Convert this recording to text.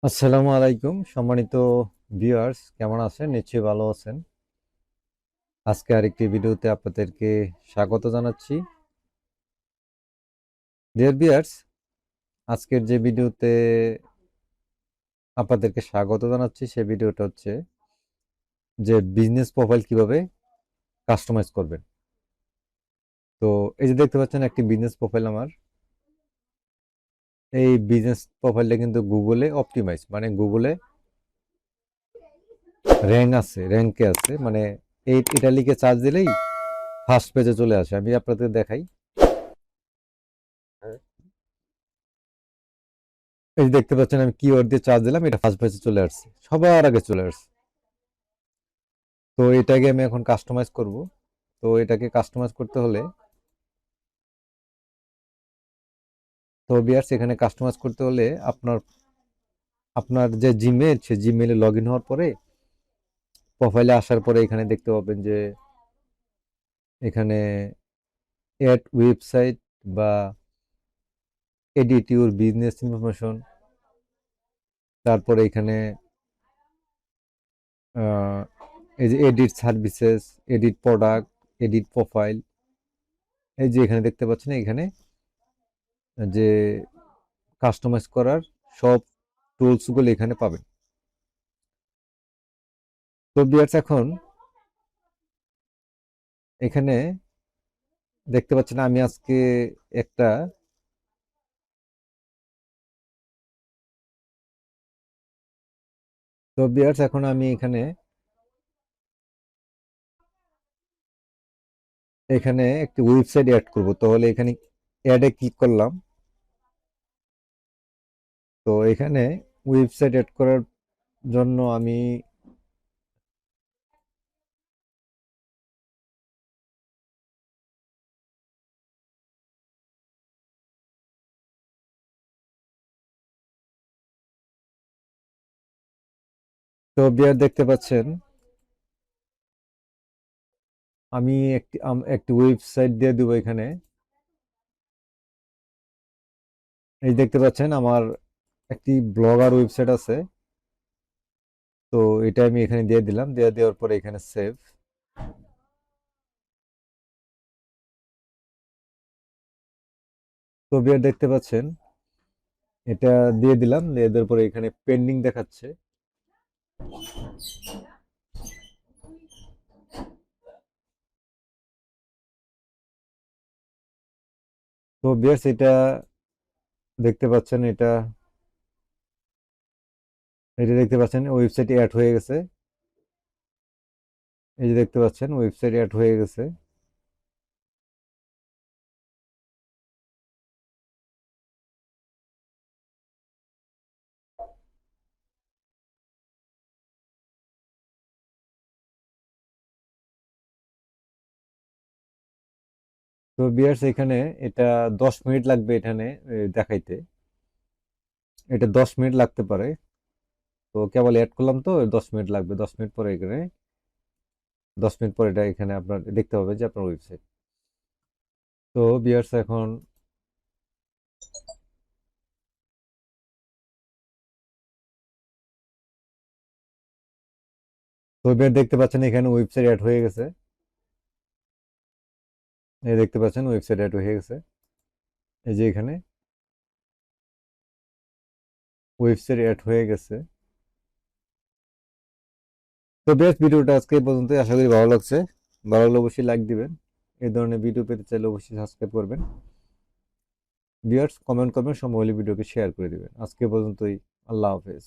আসসালামু আলাইকুম সম্মানিত ভিউয়ার্স, কেমন আছেন? নিশ্চয়ই ভালো আছেন। আজকে আরেকটি ভিডিওতে আপনাদেরকে স্বাগত জানাচ্ছি। ডিয়ার ভিউয়ার্স, আজকের যে ভিডিওতে আপনাদেরকে স্বাগত জানাচ্ছি সেই ভিডিওটা হচ্ছে যে বিজনেস প্রোফাইল কিভাবে কাস্টমাইজ করবেন। তো এই যে দেখতে পাচ্ছেন একটি বিজনেস প্রোফাইল আমার। এই বিজনেস প্রোফাইলটা কিন্তু গুগলে অপটিমাইজ, মানে গুগলে র্যাঙ্কে আছে, মানে এটা লিখে সার্চ দিলেই ফার্স্ট পেজে চলে আসে। আমি আপনাদের দেখাই। এই যে দেখতে পাচ্ছেন আমি কিওয়ার্ড দিয়ে চার্জ দিলাম, এটা ফার্স্ট পেজে চলে আসছে, সবার আগে চলে আসছে। তো এটাকে আমি এখন কাস্টমাইজ করব। তো এটাকে কাস্টমাইজ করতে হলে, তো বিয়ার্স এখানে কাস্টমাইজ করতে হলে আপনার আপনার যে জিমেল, সে জিমেলে লগ ইন হওয়ার পরে প্রোফাইলে আসার পরে এখানে দেখতে পাবেন যে এখানে অ্যাড ওয়েবসাইট বা এডিট ইউর বিজনেস ইনফরমেশন, তারপরে এখানে এই যে edit services, edit product, edit profile, এই যে এখানে দেখতে পাচ্ছেন এখানে যে কাস্টমাইজ করার সব টুলসগুলো এখানে পাবেন। তো ভিউয়ার্স এখন এখানে দেখতে পাচ্ছেন আমি আজকে একটা, তো ভিউয়ার্স এখন আমি এখানে এখানে একটি ওয়েবসাইট অ্যাড করব। তাহলে এখানে অ্যাডে ক্লিক করলাম। তো এখানে ওয়েবসাইট অ্যাড করার জন্য আমি, তো ভিউয়ার দেখতে পাচ্ছেন আমি একটি ওয়েবসাইট দিয়ে দেবো এখানে। এই দেখতে পাচ্ছেন আমার একটি ব্লগার ওয়েবসাইট আছে। তো এটা আমি এখানে দিয়ে দিলাম, দিয়ে দেওয়ার পরে এখানে সেভ। তো ভিউয়ার দেখতে পাচ্ছেন এটা দিয়ে দিলাম, দিয়ে দেওয়ার পরে এখানে পেন্ডিং দেখাচ্ছে। তো ভিউয়ার্স এটা দেখতে পাচ্ছেন, এটা দেখতে পাচ্ছেন ওয়েবসাইটে অ্যাড হয়ে গেছে। এই যে দেখতে পাচ্ছেন ওয়েবসাইট অ্যাড হয়ে গেছে। তো বিয়ার্স এখানে এটা 10 মিনিট লাগবে এখানে দেখাইতে। এটা 10 মিনিট লাগতে পারে। তো কেবল অ্যাড করলাম, তো 10 মিনিট লাগবে। 10 মিনিট পরে এখানে 10 মিনিট পরে এটা এখানে আপনার দেখতে হবে যে আপনার ওয়েবসাইট। তো বিয়ার্স এখন, তো বিয়ার দেখতে পাচ্ছেন এখানে ওয়েবসাইট অ্যাড হয়ে গেছে। এই দেখতে পাচ্ছেন ওয়েবসাইট অ্যাড হয়ে গেছে। এই যে এখানে ওয়েবসাইট অ্যাড হয়ে গেছে। তো বেশ, ভিডিওটা আজকে এই পর্যন্ত। আশা করি ভালো লাগছে। ভালো লাগলে অবশ্যই লাইক দিবেন। এই ধরনের ভিডিও পেতে চাইলে অবশ্যই সাবস্ক্রাইব করবেন। ভিউয়ার্স কমেন্ট করবেন, সময় হলে ভিডিওকে শেয়ার করে দিবেন। আজকে পর্যন্তই। আল্লাহ হাফেজ।